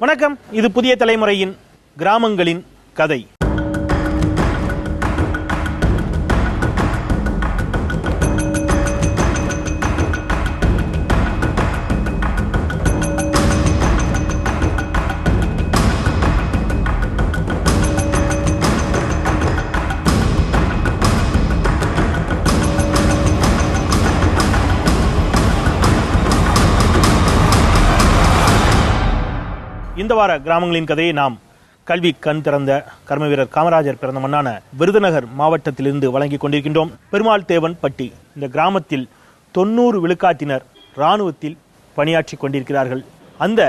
வணக்கம். இது புதிய தலைமுறையின் கிராமங்களின் கதை. இந்த வார கிராமங்களின் கதையை நாம் கல்வி கண் திறந்த கர்ம வீரர் காமராஜர் பிறந்த மண்ணான விருதுநகர் மாவட்டத்திலிருந்து வழங்கிக் கொண்டிருக்கின்றோம். பெருமாள் தேவன் பட்டி. இந்த கிராமத்தில் 90 விழுக்காட்டினர் இராணுவத்தில் பணியாற்றி கொண்டிருக்கிறார்கள். அந்த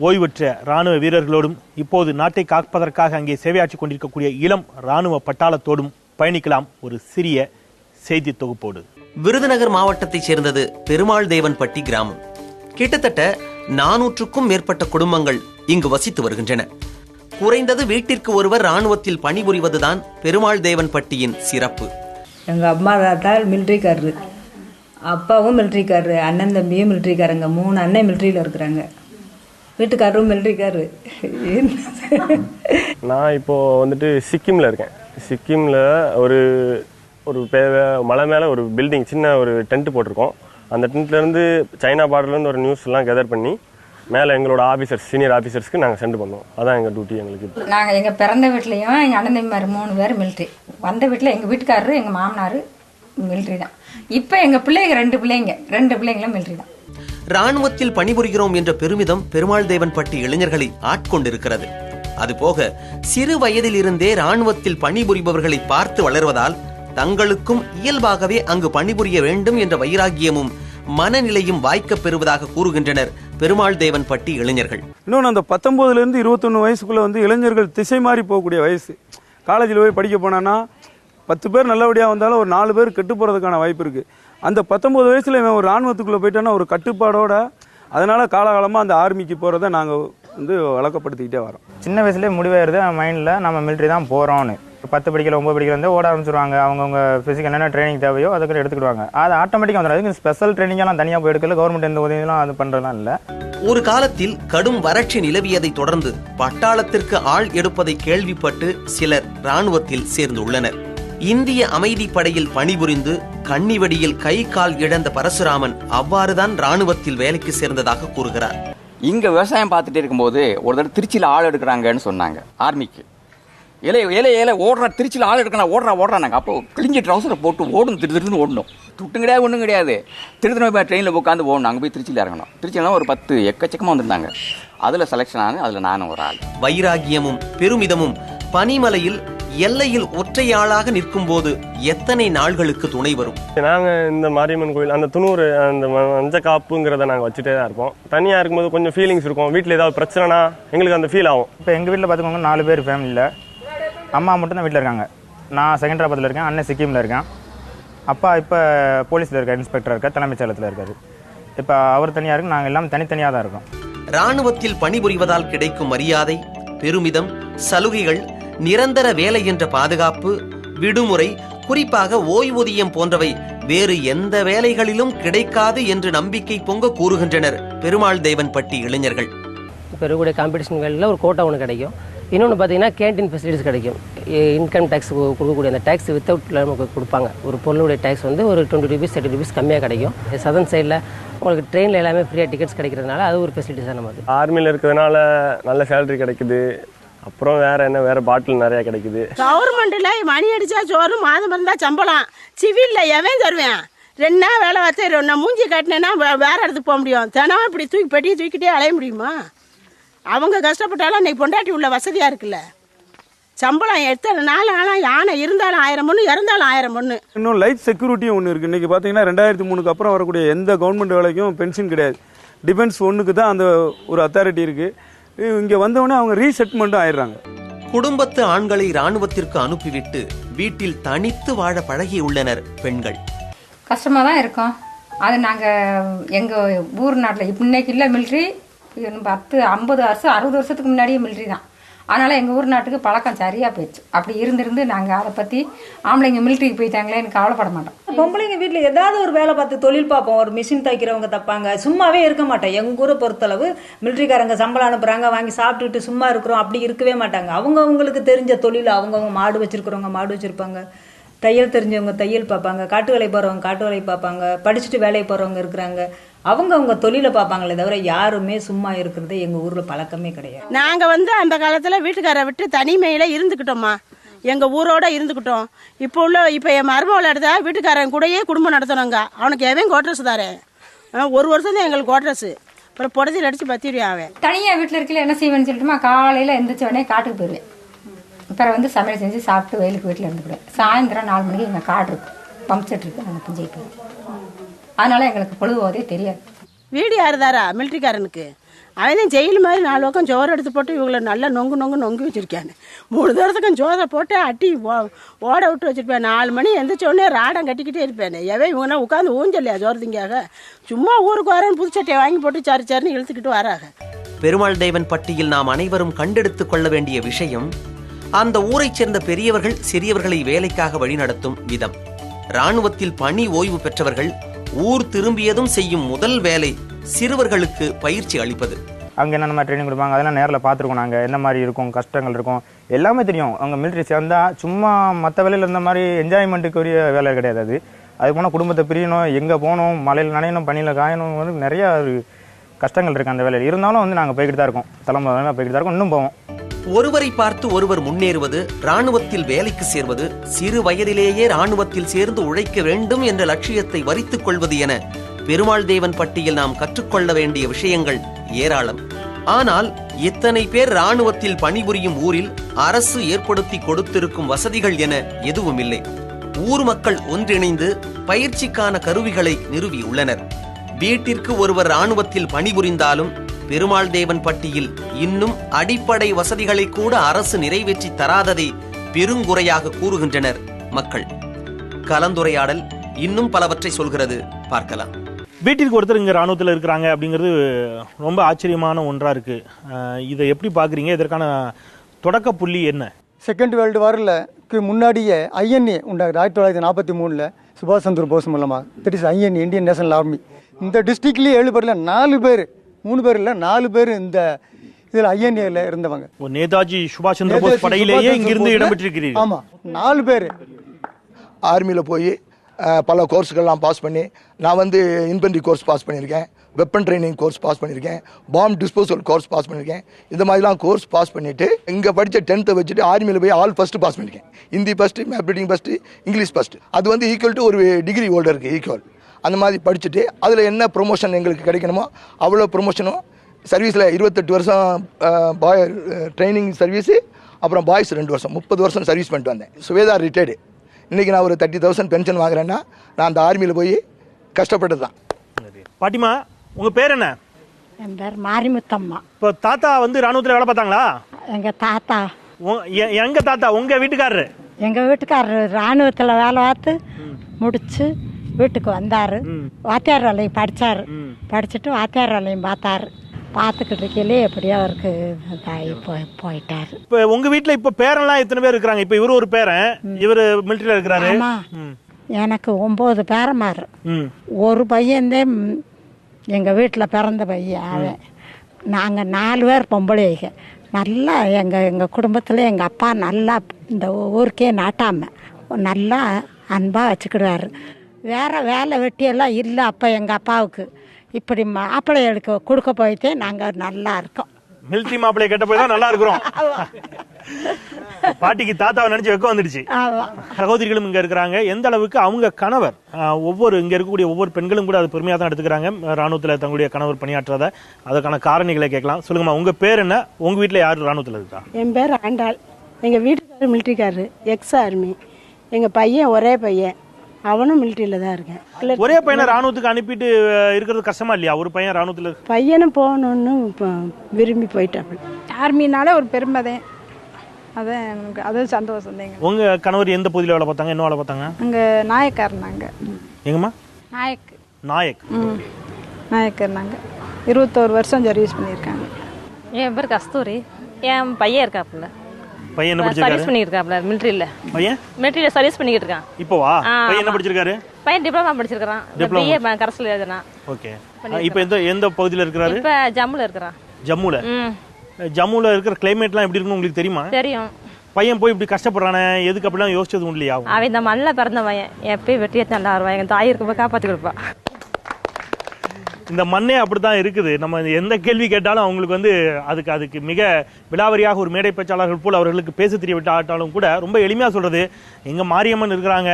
ஓய்வுற்ற இராணுவ வீரர்களோடும் இப்போது நாட்டை காப்பதற்காக அங்கே சேவையாற்றிக் கொண்டிருக்கக்கூடிய இளம் இராணுவ பட்டாளத்தோடும் பயணிக்கலாம் ஒரு சிறிய செய்தி தொகுப்போடு. விருதுநகர் மாவட்டத்தைச் சேர்ந்தது பெருமாள் தேவன் பட்டி கிராமம். கிட்டத்தட்ட 400க்கும் மேற்பட்ட குடும்பங்கள் இங்கு வசித்து வருகின்றன. குறைந்தது வீட்டிற்கு ஒருவர் ராணுவத்தில் பணிபுரிவதுதான் பெருமாள் தேவன் பட்டியின் சிறப்பு. எங்கள் அம்மா தாத்தா மிலிட்ரிக்காரரு, அப்பாவும் மிலிட்ரிக்காரரு, அண்ணன் தம்பியும் மிலிட்ரிக்காரங்க. 3 அண்ணன் மிலிட்ரியில் இருக்கிறாங்க. வீட்டுக்காரரும் மிலிட்ரிக்காரரு. நான் இப்போது வந்துட்டு சிக்கிமில் இருக்கேன். சிக்கிமில் ஒரு மலை மேலே ஒரு பில்டிங், சின்ன ஒரு டென்ட் போட்டிருக்கோம். அந்த டென்ட்லேருந்து சைனா பார்டர்லேருந்து ஒரு நியூஸ்லாம் கெதர் பண்ணி மேலே எங்களோட ஆஃபீஸர்ஸ், சீனியர் ஆஃபீஸர்ஸ்க்கு நாங்கள் சென்ட் பண்ணுவோம். அதான் எங்கள் டியூட்டி. எங்களுக்கு நாங்கள் எங்கள் பிறந்த வீட்லேயும் எங்கள் அண்ணன் தம்பிமார் 3 பேர் மிலிட்ரி. வந்த வீட்டில் எங்கள் வீட்டுக்காரரு, எங்கள் மாமனார் மிலிட்ரி தான். இப்போ எங்கள் பிள்ளைங்க 2 பிள்ளைங்களும் மிலிட்ரி தான். ராணுவத்தில் பணிபுரிகிறோம் என்ற பெருமிதம் பெருமாள் தேவன் பட்டி இளைஞர்களை ஆட்கொண்டிருக்கிறது. அதுபோக சிறு வயதில் இருந்தே ராணுவத்தில் பணிபுரிபவர்களை பார்த்து வளர்வதால் தங்களுக்கும் இயல்பாகவே அங்கு பணிபுரிய வேண்டும் என்ற வைராகியமும் மனநிலையும் வாய்க்க பெறுவதாக கூறுகின்றனர் பெருமாள் தேவன் பட்டி இளைஞர்கள். இன்னொன்று, அந்த 19லேருந்து 21 வயசுக்குள்ள இளைஞர்கள் திசை மாறி போகக்கூடிய வயசு. காலேஜில் போய் படிக்க போனான்னா 10 பேர் நல்லபடியாக வந்தாலும் ஒரு 4 பேர் கெட்டு போகிறதுக்கான வாய்ப்பு இருக்குது. அந்த 19 வயசுல இவன் ஒரு ராணுவத்துக்குள்ளே போயிட்டான்னா ஒரு கட்டுப்பாடோட, அதனால காலகாலமாக அந்த ஆர்மிக்கு போகிறத நாங்கள் வழக்கப்படுத்திக்கிட்டே வரோம். சின்ன வயசுலேயே முடிவாயிருது மைண்டில் நம்ம மிலிட்ரி தான் போகிறோன்னு. 10 படிக்கல 9 படிக்கல ஓட ஆரம்பிச்சிருவாங்க. அவங்கவுங்க ஃபிசிக்கல் என்னென்ன ட்ரைனிங் தேவையோ அதுக்கு எடுத்துக்கிடுவாங்க. அது ஆட்டோமேட்டிக்காக வந்துடும். அதுக்கு ஸ்பெஷல் ட்ரைனிங்லாம் தனியாக போய் எடுக்கல. கவர்மெண்ட் எந்த உதவியெல்லாம் அது பண்ணுறதுலாம் இல்லை. ஒரு காலத்தில் கடும் வறட்சி நிலவியதை தொடர்ந்து பட்டாளத்திற்கு ஆள் எடுப்பதை கேள்விப்பட்டு சிலர் ராணுவத்தில் சேர்ந்துள்ளனர். இந்திய அமைதி படையில் பணிபுரிந்து கன்னிவெடியில் கை கால் இழந்த பரசுராமன் அவ்வாறுதான் ராணுவத்தில் வேலைக்கு சேர்ந்ததாக கூறுகிறார். இங்க விவசாயம் பார்த்துட்டு இருக்கும்போது ஒரு தடவை திருச்சியில் ஆள் எடுக்கிறாங்கன்னு சொன்னாங்க ஆர்மிக்கு. ஏல ஓடுறா, திருச்சியில் ஆள் எடுக்கணும், ஓடுறாங்க. அப்போ கிழிஞ்சி ட்ரௌசரை போட்டு ஓடும், திருன்னு ஓடணும். துட்டும் கிடையாது, ஒன்றும் கிடையாது. திருத்தின போய் ட்ரெயினில் உட்காந்து ஓடணும். அங்கே போய் திருச்சியில் இறங்கணும். திருச்சியில் ஒரு 10 எக்கச்சக்கமாக வந்திருந்தாங்க. அதில் செலெக்ஷன் ஆனது. அதில் நானும் ஒரு ஆள். வைராகியமும் பெருமிதமும் பனிமலையில் எல்லையில் ஒற்றையாளாக நிற்கும் போது எத்தனை நாள்களுக்கு துணை வரும்? நாங்கள் இந்த மாரியம்மன் கோயில் அந்த துணூறு அந்த மஞ்ச காப்புங்கிறத நாங்கள் வச்சுட்டே தான் இருப்போம். தனியாக இருக்கும்போது கொஞ்சம் ஃபீலிங்ஸ் இருக்கும். வீட்டில் ஏதாவது பிரச்சனைனா எங்களுக்கு அந்த ஃபீல் ஆகும். இப்போ எங்கள் வீட்டில் பார்த்துக்கோங்க, 4 பேர் ஃபேமிலியில். அம்மா மட்டும் தான் வீட்டில் இருக்காங்க. நான் செகண்டராபாத்தில் இருக்கேன், அண்ணன் சிக்கிமில் இருக்கேன். அப்பா இப்போ போலீஸில் இருக்கார், இன்ஸ்பெக்டராக இருக்கார், தலைமைச் செயலகத்தில் இருக்கார். இப்போ அவர் தனியாக இருக்கு, நாங்கள் எல்லாம் தனித்தனியாக தான் இருக்கோம். ராணுவத்தில் பணிபுரிவதால் கிடைக்கும் மரியாதை, பெருமிதம், சலுகைகள், நிரந்தர வேலை என்ற பாதுகாப்பு, விடுமுறை, குறிப்பாக ஓய்வூதியம் போன்றவை வேறு எந்த வேலைகளிலும் கிடைக்காது என்று நம்பிக்கை பொங்க கூறுகின்றனர் பெருமாள் தேவன் பட்டி இளைஞர்கள். இப்போ இருக்கக்கூடிய காம்படிஷன் வேலையில் ஒரு கோட்டா ஒன்று கிடைக்கும். இன்னொன்று பார்த்தீங்கன்னா கேன்டீன் ஃபெசிலிட்டிஸ் கிடைக்கும். இன்கம் டேக்ஸ் கொடுக்கக்கூடிய அந்த டேக்ஸ் வித்தவுட்டில் நமக்கு கொடுப்பாங்க. ஒரு பொருளுடைய டேக்ஸ் ஒரு 20 ரூபீஸ் 30 ரூபீஸ் கம்மியாக கிடைக்கும். சதன் சைடில் உங்களுக்கு ட்ரெயினில் எல்லாமே ஃப்ரீயாக டிக்கெட்ஸ் கிடைக்கிறதுனால அது ஒரு ஃபெசிலிட்டிஸ் தான் நமக்கு. ஆர்மியில் இருக்கிறதுனால நல்ல சேலரி கிடைக்குது. அப்புறம் வேற பாட்டில் நிறைய கிடைக்குது. கவர்மெண்ட்ல மணி அடிச்சா சோறு, மாதம் இருந்தா சம்பளம். சிவில்ல எவன் தருவேன்? 2 நாள் வேலை வச்சு நான் மூஞ்சி காட்டினேன்னா வேற இடத்துக்கு போக முடியும். தினம் இப்படி பெட்டியை தூக்கிட்டே அலைய முடியுமா? அவங்க கஷ்டப்பட்டாலும் இன்னைக்கு பொண்டாட்டி உள்ள வசதியா இருக்குல்ல. சம்பளம் எத்தனை நாள் ஆனால் யானை இருந்தாலும் 1000 பொண்ணு, இறந்தாலும் 1000 பொண்ணு. இன்னும் லைஃப் செக்யூரிட்டியும் ஒன்று இருக்குது. இன்றைக்கி பார்த்தீங்கன்னா 2003க்கு அப்புறம் வரக்கூடிய எந்த கவர்மெண்ட் வேலைக்கும் பென்ஷன் கிடையாது. டிஃபென்ஸ் 1க்கு தான் அந்த ஒரு அத்தாரிட்டி இருக்குது. இங்கே வந்தவொடனே அவங்க ரீசெட்மெண்ட்டும் ஆயிடுறாங்க. குடும்பத்து ஆண்களை ராணுவத்திற்கு அனுப்பிவிட்டு வீட்டில் தனித்து வாழ பழகியுள்ளனர் பெண்கள். கஷ்டமாக தான் இருக்கும். அது நாங்கள் எங்கள் ஊர் நாட்டில் இன்னைக்கு இல்லை மிலிட்ரி 10, 50 வருஷம் 60 வருஷத்துக்கு முன்னாடியே மிலிட்ரி தான். அதனால் எங்கள் ஊர் நாட்டுக்கு பழக்கம் சரியாக போயிடுச்சு. அப்படி இருந்திருந்து நாங்கள் அதை பற்றி ஆம்பளைங்க மிலிட்ரிக்கு போயிட்டாங்களேன்னு கவலைப்பட மாட்டோம். பொம்பளைங்க வீட்டில் ஏதாவது ஒரு வேலை பார்த்து தொழில் பார்ப்போம். ஒரு மிஷின் தைக்கிறவங்க தைப்பாங்க. சும்மாவே இருக்க மாட்டோம். எங்கள் ஊரை பொறுத்தளவு மிலிட்ரிக்காரங்க சம்பளம் அனுப்புகிறாங்க, வாங்கி சாப்பிட்டுட்டு சும்மா இருக்கிறோம் அப்படி இருக்கவே மாட்டாங்க. அவங்கவுங்களுக்கு தெரிஞ்ச தொழில், அவங்கவுங்க மாடு வச்சுருக்கிறவங்க மாடு வச்சுருப்பாங்க, தையல் தெரிஞ்சவங்க தையல் பார்ப்பாங்க, காட்டு வேலை போகிறவங்க காட்டு வேலை பார்ப்பாங்க, படிச்சுட்டு வேலைக்கு போகிறவங்க இருக்கிறாங்க. அவங்கவுங்க தொழிலை பார்ப்பாங்களே தவிர யாருமே சும்மா இருக்கிறது எங்கள் ஊரில் பழக்கமே கிடையாது. நாங்கள் அந்த காலத்தில் வீட்டுக்காரை விட்டு தனிமையில் இருந்துக்கிட்டோம்மா, எங்கள் ஊரோட இருந்துக்கிட்டோம். இப்போ என் மருமகளை எடுத்தா வீட்டுக்காரன் கூடயே குடும்பம் நடத்தணுங்க. அவனுக்கு எவன் கோட்ரஸ் தாரேன், 1 வருஷம் தான் எங்களுக்கு கோட்ரஸ். அப்புறம் புடச்சில் அடித்து பற்றிடுவேன். அவன் தனியாக வீட்டில் இருக்கல என்ன செய்வேன்னு சொல்லிட்டுமா, காலையில் எந்திரிச்ச உடனே காட்டுக்கு போயிடுவேன். அப்புறம் சமையல் செஞ்சு சாப்பிட்டு வெயிலுக்கு வீட்டில் இருந்துக்கிடுவேன். சாயந்தரம் 4 மணிக்கு எங்கள் காடு இருக்குது, பம்ப் செட் இருக்குது, நாங்கள் புஞ்சை போயிடுவோம். அதனால் எங்களுக்கு பொழுதுபோதே தெரியாது. வீடு யார் தாரா மிலிட்ரிக்காரனுக்கு? அவன் தான் ஜெயில் மாதிரி 4 பக்கம் ஜோரை எடுத்து போட்டு இவங்களை நல்லா நொங்கு வச்சிருக்கானு. 3 தூரத்துக்கும் ஜோரை போட்டு அட்டி ஓட விட்டு வச்சிருப்பேன். 4 மணி எந்திரிச்ச உடனே ராடம் கட்டிக்கிட்டே இருப்பேன். எவன் இவங்கன்னா உட்காந்து ஊஞ்சல்லையா ஜோரதிங்காக சும்மா ஊருக்கு வரேன்னு புதுச்சட்டையை வாங்கி போட்டு சரின்னு இழுத்துக்கிட்டு வராங்க. பெருமாள் தேவன் பட்டியில் நாம் அனைவரும் கண்டெடுத்துக் கொள்ள வேண்டிய விஷயம் அந்த ஊரைச் சேர்ந்த பெரியவர்கள் சிறியவர்களை வேலைக்காக வழிநடத்தும் விதம். இராணுவத்தில் பணி ஓய்வு பெற்றவர்கள் ஊர் திரும்பியதும் செய்யும் முதல் வேலை சிறுவர்களுக்கு பயிற்சி அளிப்பது. அங்கே என்ன மாதிரி ட்ரைனிங் கொடுப்பாங்க, அதெல்லாம் நேரில் பார்த்துருக்கோம். நாங்கள் என்ன மாதிரி இருக்கும், கஷ்டங்கள் இருக்கும், எல்லாமே தெரியும். அவங்க மிலிட்ரி சேர்ந்தால் சும்மா மற்ற வேலையில் இருந்த மாதிரி என்ஜாய்மெண்ட்டுக்குரிய வேலை கிடையாது. அதுக்கு போனால் குடும்பத்தை பிரியணும், எங்கே போகணும், மலையில் நனையணும், பனியில் காயணும், நிறையா கஷ்டங்கள் இருக்குது அந்த வேலையில். இருந்தாலும் நாங்கள் போய்கிட்டு தான் இருக்கோம், தலைமுறை போய்கிட்டு தான் இருக்கோம், இன்னும் போவோம். ஒருவரை பார்த்து ஒருவர் முன்னேறுவது, இராணுவத்தில் வேலைக்கு சேர்வது, சிறு வயதிலேயே இராணுவத்தில் சேர்ந்து உழைக்க வேண்டும் என்ற லட்சியத்தை வரித்துக் கொள்வது என பெருமாள் தேவன் பட்டியில் நாம் கற்றுக்கொள்ள வேண்டிய விஷயங்கள் ஏராளம். ஆனால் இத்தனை பேர் இராணுவத்தில் பணிபுரியும் ஊரில் அரசு ஏற்படுத்தி கொடுத்திருக்கும் வசதிகள் என எதுவும் இல்லை. ஊர் மக்கள் ஒன்றிணைந்து பயிற்சிக்கான கருவிகளை நிறுவியுள்ளனர். வீட்டிற்கு ஒருவர் இராணுவத்தில் பணிபுரிந்தாலும் பெருமாள் தேவன் பட்டியில் இன்னும் அடிப்படை வசதிகளை கூட அரசு நிறைவேற்றி தராததை பெருங்குறையாக கூறுகின்றனர் மக்கள். கலந்துரையாடல் இன்னும் பலவற்றை சொல்கிறது, பார்க்கலாம். வீட்டிற்கு ஒருத்தர் இங்கே ராணுவத்தில் இருக்கிறாங்க அப்படிங்கிறது ரொம்ப ஆச்சரியமான ஒன்றா இருக்கு. இதை எப்படி பார்க்குறீங்க? இதற்கான தொடக்க புள்ளி என்ன? செகண்ட் வேர்ல்டு வாரில் முன்னாடியே ஐஎன்ஏ உண்டாகுது 1943 சுபாஷ் சந்திர போஸ் மூலமாக. That is INA, Indian national army. இந்த டிஸ்ட்ரிக்ட்லேயே 7 பேரில் 4 பேர், 3 பேர் இல்லை 4 பேர் இந்த இதில் ஐஎன்ஏல இருந்தவங்க. நேதாஜி சுபாஷ் சந்திர போஸ் படையிலேயே இங்கிருந்து இடம்பெற்றிருக்கிறீர்கள். ஆமாம், 4 பேர் ஆர்மியில் போய் பல கோர்ஸுகள்லாம் பாஸ் பண்ணி, நான் இன்ஃபென்ட்ரி கோர்ஸ் பாஸ் பண்ணியிருக்கேன், வெப்பன் ட்ரைனிங் கோர்ஸ் பாஸ் பண்ணியிருக்கேன், பாம் டிஸ்போசல் கோர்ஸ் பாஸ் பண்ணியிருக்கேன். இந்த மாதிரிலாம் கோர்ஸ் பாஸ் பண்ணிவிட்டு இங்கே படித்த 10th வச்சுட்டு ஆர்மியில் போய் ஆல் ஃபஸ்ட்டு பாஸ் பண்ணியிருக்கேன். Hindi first, map reading first, English first. அது ஈக்குவல் டு ஒரு டிகிரி ஹோல்டருக்கு ஈக்குவல். அந்த மாதிரி படிச்சுட்டு அதில் என்ன ப்ரொமோஷன் எங்களுக்கு கிடைக்கணுமோ அவ்வளோ ப்ரொமோஷனும். சர்வீஸில் 28 வருஷம் பாய் ட்ரைனிங் சர்வீஸு, அப்புறம் பாய்ஸ் 2 வருஷம், 30 வருஷம் சர்வீஸ் பண்ணிட்டு வந்தேன். சுவேதா ரிட்டையர்டு. இன்றைக்கி நான் ஒரு 30,000 பென்ஷன் வாங்குறேன்னா நான் அந்த ஆர்மியில் போய் கஷ்டப்பட்டு தான். பாட்டிமா, உங்கள் பேர் என்ன? என் பேர் மாரிமுத்தம்மா. இப்போ தாத்தா ராணுவத்தில் வேலை பார்த்தாங்களா? எங்கள் தாத்தா. எங்கள் தாத்தா உங்கள் வீட்டுக்காரரு? எங்கள் வீட்டுக்காரரு ராணுவத்தில் வேலை பார்த்து முடிச்சு வீட்டுக்கு வந்தார். வாத்தியார் வேலையும் படித்தார். படிச்சுட்டு வாத்தியார் வேலையும் பார்த்தாரு. பார்த்துக்கிட்டு இருக்கையிலே எப்படியோ அவருக்கு போயிட்டார். இப்போ உங்கள் வீட்டில் இப்போ பேரெல்லாம் எத்தனை பேர் இருக்கிறாங்க? இப்போ இவர் ஒரு பேரன், இவர் மிலிட்டரியில் இருக்கிறாரு. எனக்கு 9 பேரமாரு. ஒரு பையன்தான் எங்கள் வீட்டில் பிறந்த பையன். அவன் நாங்கள் 4 பேர் பொம்பளைங்க. நல்லா எங்கள் குடும்பத்தில் எங்கள் அப்பா நல்லா இந்த ஊருக்கே நாட்டாமல் நல்லா அன்பாக வச்சுக்கிடுவார். வேறு வேலை வெட்டியெல்லாம் இல்லை அப்போ எங்கள் அப்பாவுக்கு. இப்படி மாப்பிள்ளை கொடுக்க போயிட்டே நாங்கள் நல்லா இருக்கோம். மிலிட்ரி மாப்பிள்ளையை கட்ட போய் தான் நல்லா இருக்கிறோம். பாட்டிக்கு தாத்தாவை நினைச்சு வெக்கம் வந்துடுச்சு. சகோதரிகளும் இங்க இருக்கிறாங்க. எந்த அளவுக்கு அவங்க கணவர், இங்க இருக்கக்கூடிய ஒவ்வொரு பெண்களும் கூட அது பெருமையா தான் எடுத்துக்கிறாங்க ராணுவத்தில் தங்களுடைய கணவர் பணியாற்றாத. அதற்கான காரணிகளை கேட்கலாம். சொல்லுங்கம்மா, உங்க பேர் என்ன? உங்க வீட்டுல யாரு ராணுவத்தில் இருக்கா? என் பேர் ஆண்டாள். எங்க வீட்டுக்காரர் மிலிட்ரிக்காரரு, எக்ஸ் ஆர்மி. எங்க பையன் ஒரே பையன், அவனும் மிலிட்ரியில தான் இருக்கேன். ஒரே பையனை ராணுவத்துக்கு அனுப்பிட்டு இருக்கிறது கஷ்டமா இல்லையா? ஒரு பையன் ராணுவத்தில் பையனும் போகணும்னு விரும்பி போயிட்டாங்க. ஆர்மினால ஒரு பெருமைதான், அதான் எனக்கு அது சந்தோஷம் தான். உங்க கணவர் எந்த பகுதியில் வேலை பார்த்தாங்க? என்ன வேலை பார்த்தாங்க? அங்கே நாயக்கர்னாங்க. எங்கம்மா? நாயக். நாயக்கர்னாங்க. 21 வருஷம் சர்வீஸ் பண்ணியிருக்காங்க. என் பேர் கஸ்தூரி. என் பையன் இருக்காப்புல. பையன் என்ன சர்வீஸ் படிச்சிருக்காரு? பண்ணிட்டு இருக்காப்புல மிலிட்டரியில. பையன் மிலிட்டரியில சர்வீஸ் பண்ணிட்டு இருக்கான். இப்போ வா. பையன் என்ன படிச்சிருக்காரு? பையன் டிப்ளமா படிச்சிருக்கான். பிஏ கரஸ்ல எழுதுனா. ஓகே. இப்போ எந்த பகுதியில இருக்காரு? இப்ப ஜம்முல இருக்கான். ஜம்முல. ஜம்முல இருக்கிற கிளைமேட்லாம் எப்படி இருக்குன்னு உங்களுக்கு தெரியுமா? தெரியும். பையன் போய் இப்படி கஷ்டப்படுறானே, எதுக்கு அப்படிலாம் யோசிச்சது இல்லையா? அவன் இந்த மண்ணில் பிறந்த பையன், எப்பயும் வெட்டியே நல்லா வருவான். எங்க தாய் இருக்க போய் காப்பாத்தி கொடுப்பா. இந்த மண்ணே அப்படித்தான் இருக்குது. நம்ம எந்த கேள்வி கேட்டாலும் அவங்களுக்கு வந்து அதுக்கு மிக விலாவரியாக ஒரு மேடை பேச்சாளர்கள் போல் அவர்களுக்கு பேச தெரிய விட்டாலும் கூட ரொம்ப எளிமையா சொல்றது, எங்க மாரியம்மன் இருக்கிறாங்க,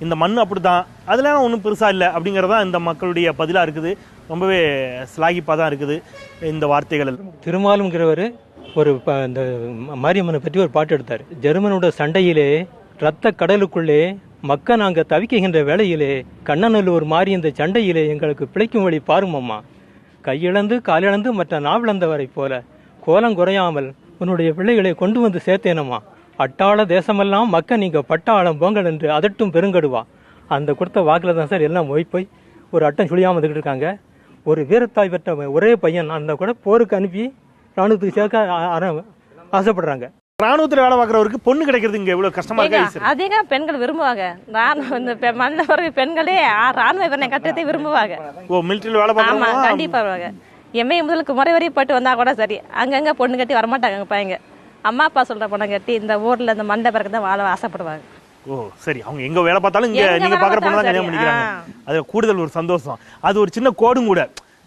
இந்த மண் அப்படித்தான், அதெல்லாம் ஒன்றும் பெருசா இல்லை அப்படிங்கறதான் இந்த மக்களுடைய பதிலா இருக்குது. ரொம்பவே ஸ்லாகிப்பா தான் இருக்குது இந்த வார்த்தைகள். திருமாலுங்கிறவர் ஒரு இந்த மாரியம்மனை பற்றி ஒரு பாட்டு எடுத்தார். ஜெர்மனோட சண்டையிலே ரத்த கடலுக்குள்ளே மக்க நாங்க தவிக்கின்ற வேளையிலே கண்ணனூர் ஒரு மாறி இந்த சண்டையிலே எங்களுக்கு பிழைக்கும் வழி பாருமம்மா. கையிழந்து காலிழந்து மற்ற நாவிழந்தவரை போல கோலம் குறையாமல் உன்னுடைய பிள்ளைகளை கொண்டு வந்து சேர்த்தேனம்மா. அட்டாள தேசமெல்லாம் மக்க நீங்க பட்டாளம் போங்கள் என்று அதட்டும் பெருங்கடுவா. அந்த கொடுத்த வாக்குல தான் சார் எல்லாம் போய் ஒரு அட்டம் சுழியாம வந்துக்கிட்டு இருக்காங்க. ஒரு வீரத்தாய் பெற்ற ஒரே பையன் அந்த கூட போருக்கு அனுப்பி ராணுவத்துக்கு சேர்க்க ஆசைப்படுறாங்க. ராணுவத்தில் வேலை பார்க்குறவருக்கு பொண்ணு கிடைக்கிறது இங்க எவ்வளவு கஷ்டமா இருக்கு. அதிக பெண்கள் விரும்புவாங்க. மண்ணில் பிறகு பெண்களே ராணுவ பெண்ணை கட்டத்தை விரும்புவாங்க. ஓ, மிலிட்டரியில் வேலை பார்க்குறாங்க. ஆமா, கண்டிப்பா வருவாங்க. எம்ஏ முதலுக்கு முறை வரையும் போட்டு வந்தா கூட சரி, அங்கங்க பொண்ணு கட்டி வரமாட்டாங்க பையங்க. அம்மா அப்பா சொல்ற பொண்ணை கட்டி இந்த ஊர்ல இந்த மண்டை பிறகு தான் வாழ ஆசைப்படுவாங்க. ஓ சரி, அவங்க எங்க வேலை பார்த்தாலும் இங்க நீங்க பாக்குற பொண்ணு தான் கல்யாணம் பண்ணிக்கிறாங்க. அது கூடுதல் ஒரு சந்தோஷம். அது ஒரு சின்ன கோடும் கூட.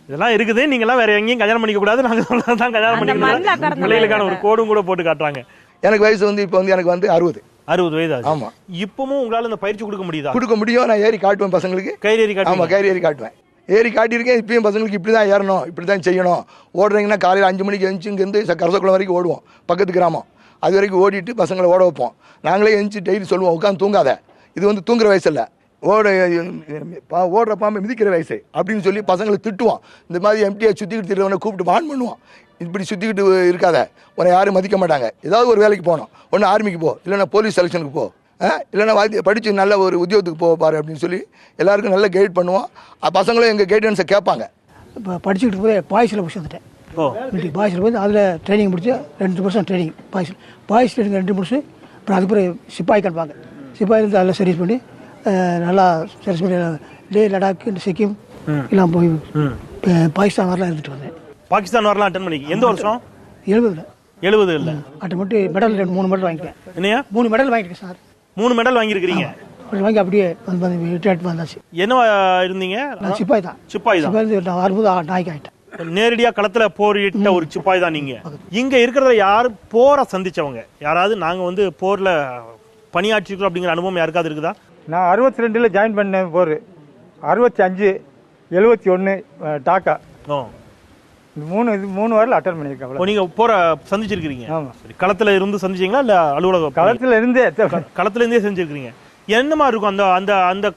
இதெல்லாம் இருக்குது, நீங்க எல்லாம் வேற எங்கேயும் கல்யாணம் பண்ணிக்க கூடாது, நாங்க தான் கல்யாணம் பண்ணிக்கலாம் பிள்ளைகளுக்கான ஒரு கோடும் கூட போட்டு காட்டுறாங்க. எனக்கு வயசு வந்து இப்போ வந்து எனக்கு வந்து 60 வயது. ஆமா. இப்பவும் உங்களால இந்த பயிற்சி கொடுக்க முடியுதா? கொடுக்க முடியும். நான் ஏறி காட்டுவேன் பசங்களுக்கு. கயிறு ஏறி காட்டுவேன். ஆமா, கயிறு ஏறி காட்டுவேன். ஏறி காட்டியிருக்கேன். இப்பயும் பசங்களுக்கு இப்படி தான் ஏறணும், இப்படி தான் செய்யணும். ஓடுறீங்கன்னா காலையில் 5 மணிக்கு எழுந்துச்சு இங்கேருந்து கரசக்குளம் வரைக்கும் ஓடுவோம், பக்கத்து கிராமம். அது வரைக்கும் ஓடிட்டு பசங்களை ஓட வைப்போம். நாங்களே எழுந்துச்சு டெய்லி சொல்லுவோம், உட்காந்து தூங்காத, இது வந்து தூங்குற வயசு இல்லை, ஓடுற பாம்பை மிதிக்கிற வயசு அப்படின்னு சொல்லி பசங்களை திட்டுவோம். இந்த மாதிரி எம்டிஆர் சுற்றிக்கிட்டு திருவனை கூப்பிட்டு வான் பண்ணுவோம், இப்படி சுற்றிக்கிட்டு இருக்காத, உன்னை யாரும் மதிக்க மாட்டாங்க, ஏதாவது ஒரு வேலைக்கு போகணும், ஒன்று ஆர்மிக்கு போ, இல்லைன்னா போலீஸ் செலெக்ஷனுக்கு போ, இல்லைன்னா படித்து நல்ல ஒரு உத்தியோகத்துக்கு போக பாரு அப்படின்னு சொல்லி எல்லாருக்கும் நல்லா கைட் பண்ணுவோம். பசங்களும் எங்கள் கைடன்ஸை கேட்பாங்க. இப்போ படிச்சுக்கிட்டு போய் பாய்ஸில் முடிச்சு வந்துட்டேன். பாய்ஸில் போய் அதில் ட்ரைனிங் முடிச்சு 2 வருஷம் ட்ரைனிங். பாய்ஸ் ட்ரைனிங் 2 முடிச்சு அப்புறம் அதுக்கப்புறம் சிப்பாய் கட்டுவாங்க. சிப்பாயிலேருந்து அதில் சர்வீஸ் பண்ணி நல்லா சர்வீஸ் பண்ணி லே லடாக் சிக்கிம் எல்லாம் போய் பாகிஸ்தான் வரலாம் இருந்துட்டு வந்தேன். பாகிஸ்தான் வரலாம் அட்டன் பண்ணி எந்த வருஷம்? 70 இல்லை அட்டன் பண்ணிட்டு மெடல் 3 மெடல் வாங்கிட்டேன். என்னையா 3 மெடல் வாங்கிட்டேன் சார். 3 மெடல் வாங்கியிருக்கிறீங்க. வாங்கி அப்படியே ரிட்டையர்ட் வந்தாச்சு. என்ன இருந்தீங்க? சிப்பாய் தான். சிப்பாய் தான். 60 நாய்க்கு ஆகிட்டேன். நேரடியா களத்துல போரிட்ட ஒரு சிப்பாய் தான் நீங்க. இங்க இருக்கிறத யாரு போரை சந்திச்சவங்க யாராவது நாங்க வந்து போர்ல பணியாற்றிருக்கோம் அப்படிங்கிற அனுபவம் யாருக்காவது இருக்குதா? நான் 62ல் ஜாயின் பண்ணேன் போர். 65, 71 டாக்கா. மூணு வாரில் அட்டன் பண்ணியிருக்கேன். நீங்க போற சந்திச்சிருக்கீங்க? களத்துல இருந்து சந்திச்சீங்களா இல்ல அலுவலகம்? களத்துல இருந்தே செஞ்சிருக்கீங்க. என்னமா இருக்கும் அந்த அந்த அந்த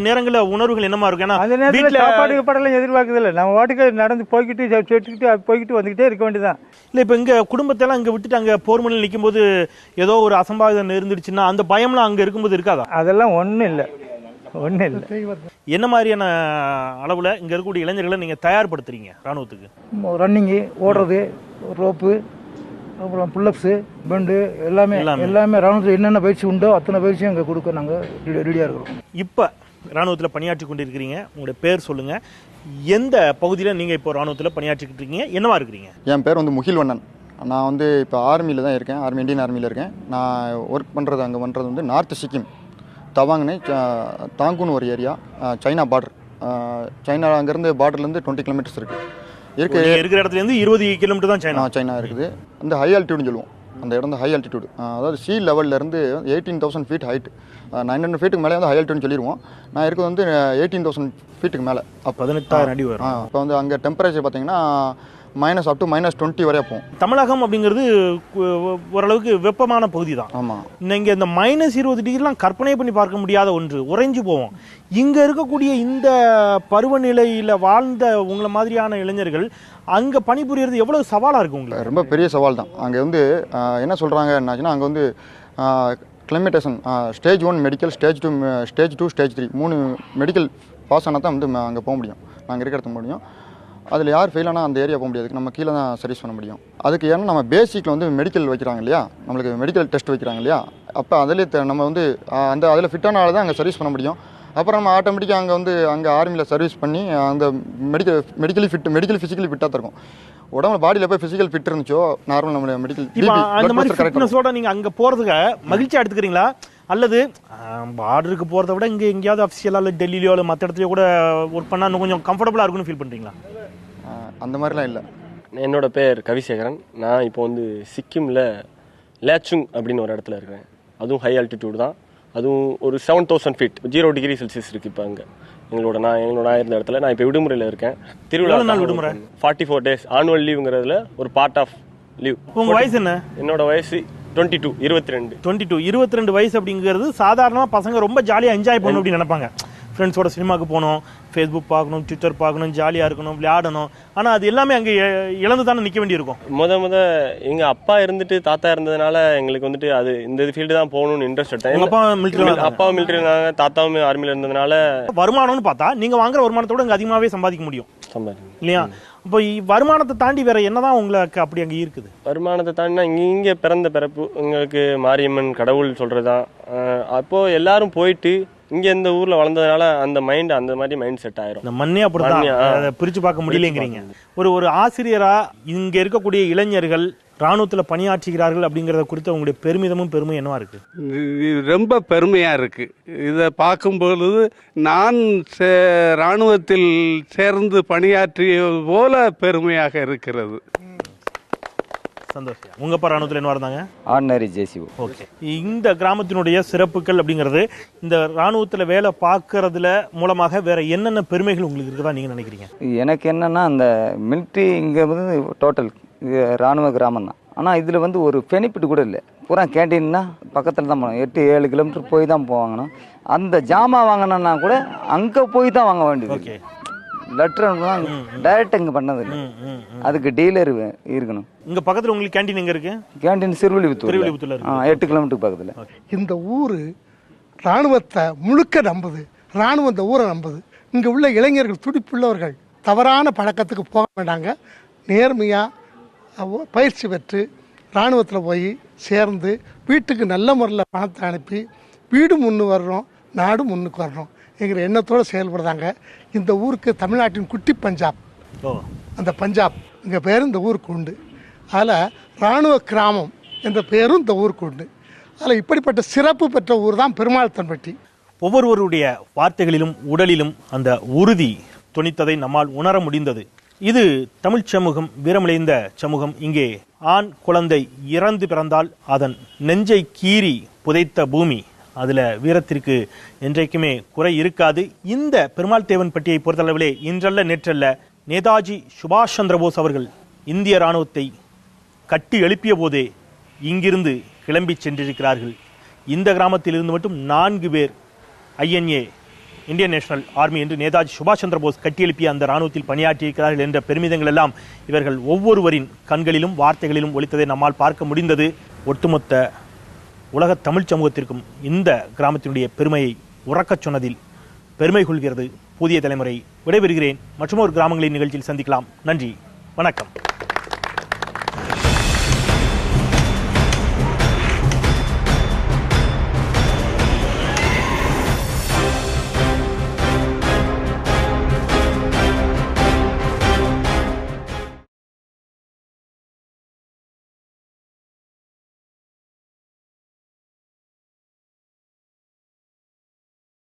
நேரங்கள உணர்வுகள் என்னமா இருக்கும்? அந்த நேரத்தில் சாப்பாடு படலாம் எதிர்பார்க்குது இல்லை, நம்ம வாட்டுக்கு நடந்து போய்கிட்டு வந்துகிட்டே இருக்க வேண்டியதான். இல்ல இப்ப இங்க குடும்பத்தெல்லாம் இங்க விட்டுட்டு அங்க போர் முனையில் நிற்கும் போது ஏதோ ஒரு அசம்பாவிதம் இருந்துச்சுன்னா அந்த பயம்லாம் அங்க இருக்கும்போது இருக்காதா? அதெல்லாம் ஒன்றும் இல்லை. என்ன மாதிரியான அளவுல இங்க இருக்கக்கூடிய இளைஞர்களை நீங்க தயார்படுத்துறீங்க ராணுவத்துக்கு? ரன்னிங்கு, ஓடுறது, ரோப்பு, அப்புறம் புல்லப்ஸு, பெண்டு எல்லாமே ராணுவத்தில் என்னென்ன பயிற்சி உண்டோ அத்தனை பயிற்சியும் அங்கே கொடுக்க நாங்கள் ரெடியாக இருக்கிறோம். இப்போ ராணுவத்தில் பணியாற்றி கொண்டு இருக்கிறீங்க, உங்களுடைய பேர் சொல்லுங்க, எந்த பகுதியில் நீங்கள் இப்போ ராணுவத்தில் பணியாற்றிக்கிட்டு இருக்கீங்க, என்னவா இருக்கிறீங்க? என் பேர் வந்து முகில்வண்ணன். நான் வந்து இப்போ ஆர்மியில் தான் இருக்கேன், இந்தியன் ஆர்மியில் இருக்கேன். நான் ஒர்க் பண்ணுறது அங்கே பண்ணுறது வந்து நார்த் சிக்கிம் தவாங்னே தாங்கூன் ஒரு ஏரியா, சைனா பார்டர். சைனா அங்கேருந்து பார்டர்லேருந்து 20 கிலோமீட்டர்ஸ் இருக்குது. இருக்கிற இடத்துல இருந்து 20 கிலோமீட்டர் தான் சைனா இருக்குது. அந்த ஹை ஆல்டிடியூட்னு சொல்லுவோம். அந்த இடம் வந்து ஹை ஆல்டிடியூட், அதாவது சி லெவல்லேருந்து 18,000 ஃபீட் ஹைட், 900 ஃபீட்டுக்கு மேலே வந்து ஹை ஆல்டிடியூட்னு சொல்லிடுவோம். நான் இருக்கிறது வந்து 18,000 ஃபீட்டுக்கு மேலே. 18,000 அடி வரும். இப்போ வந்து அங்கே டெம்பரேச்சர் பார்த்தீங்கன்னா -up to -20 வரையா போகும். தமிழகம் அப்படிங்கிறது ஓரளவுக்கு வெப்பமான பகுதி தான். ஆமாம். இங்கே இந்த -20 டிகிரிலாம் கற்பனை பண்ணி பார்க்க முடியாத ஒன்று, உறைஞ்சு போவோம். இங்கே இருக்கக்கூடிய இந்த பருவநிலையில் வாழ்ந்த உங்களை மாதிரியான இளைஞர்கள் அங்கே பணிபுரியறது எவ்வளவு சவாலாக இருக்கும் உங்களுக்கு? ரொம்ப பெரிய சவால் தான். அங்கே வந்து என்ன சொல்கிறாங்கன்னா அங்கே வந்து கிளைமேட்டேஷன் stage 1 medical, stage 2, stage 3 3 medical pass ஆனால் தான் வந்து அங்கே போக முடியும், நாங்கள் இருக்கிற இடத்துக்கு முடியும். அதில் யார் ஃபெயில் ஆனால் அந்த ஏரியா போக முடியாது, நம்ம கீழே தான் சர்வீஸ் பண்ண முடியும். அதுக்கு ஏன்னா நம்ம பேசிக்கில் வந்து மெடிக்கல் வைக்கிறாங்க இல்லையா, நம்மளுக்கு மெடிக்கல் டெஸ்ட் வைக்கிறாங்க இல்லையா, அப்போ அதிலே நம்ம வந்து அதில் ஃபிட்டான ஆள் தான் அங்கே சர்வீஸ் பண்ண முடியும். அப்புறம் நம்ம ஆட்டோமேட்டிக்காக அங்கே ஆர்மியில் சர்வீஸ் பண்ணி அந்த மெடிக்கலி ஃபிசிக்கலி ஃபிட்டாக தான் இருக்கும். உடம்புல பாடியில் போய் ஃபிசிக்கல் ஃபிட் இருந்துச்சோ நார்மல் நம்ம மெடிக்கல் அந்த மாதிரி ஃபிட்னஸோட நீங்கள் அங்கே போகிறதுக்கு மகிழ்ச்சியாக எடுத்துக்கிறீங்களா, அல்லது பார்டருக்கு போகிறத விட இங்கே எங்கேயாவது அஃபிஷியலாக இல்லை டெல்லியிலோ இல்லை மற்ற இடத்துலையோ கூட ஒர்க் பண்ணால் இன்னும் கொஞ்சம் கம்ஃபர்டபுளாக இருக்குன்னு ஃபீல் பண்ணுறீங்களா? அந்த மாதிரிலாம் இல்லை. என்னோட பேர் கவிசேகரன். நான் இப்போ வந்து சிக்கிமில் லேச்சுங் அப்படின்னு ஒரு இடத்துல இருக்கிறேன். அதுவும் ஹை ஆல்டிடியூட் தான். அதுவும் ஒரு 7000 feet 0 டிகிரி செல்சியஸ் இருக்குது. இப்போ அங்கே எங்களோட இருந்த இடத்துல நான் இப்போ விடுமுறையில் இருக்கேன். திருவிழா நாள் விடுமுறை 44 days ஆனுவல் லீவுங்கிறதுல ஒரு பார்ட் ஆஃப் லீவ். உங்கள் வயசு என்ன? என்னோட வயசு 22 வயசு அப்படிங்கிறது சாதாரணமாக பசங்க ரொம்ப ஜாலியாக என்ஜாய் பண்ணணும் அப்படின்னு நினைப்பாங்க. ஃப்ரெண்ட்ஸோட சினிமாவுக்கு போகணும், ஃபேஸ்புக் பார்க்கணும், ட்விட்டர் பார்க்கணும், ஜாலியாக இருக்கணும், விளையாடணும். ஆனால் அது எல்லாமே அங்கே இழந்து தானே நிற்க வேண்டியிருக்கும். எங்கள் அப்பா இருந்துட்டு தாத்தா இருந்ததுனால எங்களுக்கு வந்துட்டு அது இந்த ஃபீல்டு தான் போகணும்னு இன்ட்ரெஸ்ட் எடுத்தேன். அப்பாவும் மிலிட்டரி இருந்தாங்க, தாத்தாவும் ஆர்மியில் இருந்ததுனால வருமானம்னு பார்த்தா நீங்கள் வாங்குற வருமானத்தோட இங்கே அதிகமாகவே சம்பாதிக்க முடியும் இல்லையா? இப்போ வருமானத்தை தாண்டி வேற என்னதான் உங்களுக்கு அப்படி அங்கே இருக்குது? வருமானத்தை தாண்டினா இங்கே பிறந்த பிறப்பு எங்களுக்கு மாரியம்மன் கடவுள் சொல்றதுதான். அப்போ எல்லாரும் போயிட்டு இங்க இந்த ஊர்ல வளர்ந்ததுனால அந்த மாதிரி மைண்ட் செட் ஆயிரும். இந்த மண்ணே அப்படிதான் பிரிச்சு பார்க்க முடியலங்கிறீங்க. ஒரு ஆசிரியரா இங்க இருக்கக்கூடிய இளைஞர்கள் ராணுவத்துல பணியாற்றுகிறார்கள் அப்படிங்கறத குறித்து உங்களுடைய பெருமை என்னவா இருக்கு? ரொம்ப பெருமையா இருக்கு. இதை பார்க்கும்பொழுது நான் ராணுவத்தில் சேர்ந்து பணியாற்றியது போல பெருமையாக இருக்கிறது. சந்தோஷம். உங்க ராணுவத்தில் என்ன இருந்தாங்க? Ordinary JCO. ஓகே. இந்த கிராமத்தினுடைய சிறப்புகள் அப்படிங்கிறது இந்த ராணுவத்துல வேலை பார்க்கறதுல மூலமாக வேற என்னென்ன பெருமைகள் உங்களுக்கு இருக்குதா நீங்க நினைக்கிறீங்க? எனக்கு என்னன்னா அந்த மிலிட்ரி இங்க வந்து டோட்டல் ராணுவ கிராமம் தான். ஆனால் இதில் வந்து ஒரு பெனிஃபிட் கூட இல்லை. பூரா கேண்டீன்னா பக்கத்தில் தான் போகணும், 8-7 கிலோமீட்டர் போய் தான் போவாங்கணும். அந்த ஜாமான் வாங்கினா கூட அங்கே போய் தான் வாங்க வேண்டியது. லெட்டர் டைரக்ட் இங்கே பண்ணது இல்லை, அதுக்கு டீலர் இருக்கணும். இங்கே பக்கத்தில் உங்களுக்கு கேண்டீன் எங்கே இருக்கு? கேண்டீன் சிறுவில்லிபுத்தூர் 8 கிலோமீட்டருக்கு பக்கத்தில். இந்த ஊர் இராணுவத்தை முழுக்க நம்புது, இராணுவம் இந்த ஊரை நம்புது. இங்கே உள்ள இளைஞர்கள் துடிப்புள்ளவர்கள் தவறான பழக்கத்துக்கு போக வேண்டாங்க. நேர்மையாக பயிற்சி பெற்று இராணுவத்தில் போய் சேர்ந்து வீட்டுக்கு நல்ல முறையில் பணத்தை அனுப்பி வீடு முன்னு வர்றோம், நாடு முன்னுக்கு வர்றோம் என்கிற எண்ணத்தோடு செயல்படுறாங்க. இந்த ஊருக்கு தமிழ்நாட்டின் குட்டி பஞ்சாப், அந்த பஞ்சாப் எங்கள் பேரும் இந்த ஊருக்கு உண்டு. அதில் இராணுவ கிராமம் என்ற பேரும் இந்த ஊருக்கு உண்டு. அதில் இப்படிப்பட்ட சிறப்பு பெற்ற ஊர் தான் பெருமாள்தன்பட்டி. ஒவ்வொருவருடைய வார்த்தைகளிலும் உடலிலும் அந்த உறுதி துணித்ததை நம்மால் உணர முடிந்தது. இது தமிழ் சமூகம், வீரமிழைந்த சமூகம். இங்கே ஆண் குழந்தை இறந்து பிறந்தால் அதன் நெஞ்சை கீறி புதைத்த பூமி. அதுல வீரத்திற்கு என்றைக்குமே குறை இருக்காது. இந்த பெருமாள் தேவன் பட்டியை பொறுத்தளவிலே இன்றல்ல நேற்றல்ல நேதாஜி சுபாஷ் சந்திரபோஸ் அவர்கள் இந்திய ராணுவத்தை கட்டி எழுப்பிய போதே இங்கிருந்து கிளம்பி சென்றிருக்கிறார்கள். இந்த கிராமத்தில் இருந்து மட்டும் 4 பேர் INA இந்தியன் நேஷனல் ஆர்மி என்று நேதாஜி சுபாஷ் சந்திரபோஸ் கட்டியெழுப்பிய அந்த ராணுவத்தில் பணியாற்றியிருக்கிறார்கள் என்ற பெருமிதங்கள் எல்லாம் இவர்கள் ஒவ்வொருவரின் கண்களிலும் வார்த்தைகளிலும் ஒலித்ததை நம்மால் பார்க்க முடிந்தது. ஒட்டுமொத்த உலக தமிழ் சமூகத்திற்கும் இந்த கிராமத்தினுடைய பெருமையை உறக்கச் சொன்னதில் பெருமை கொள்கிறது புதிய தலைமுறை. விடைபெறுகிறேன். மற்றும் ஒரு கிராமங்களின் நிகழ்ச்சியில் சந்திக்கலாம். நன்றி, வணக்கம்.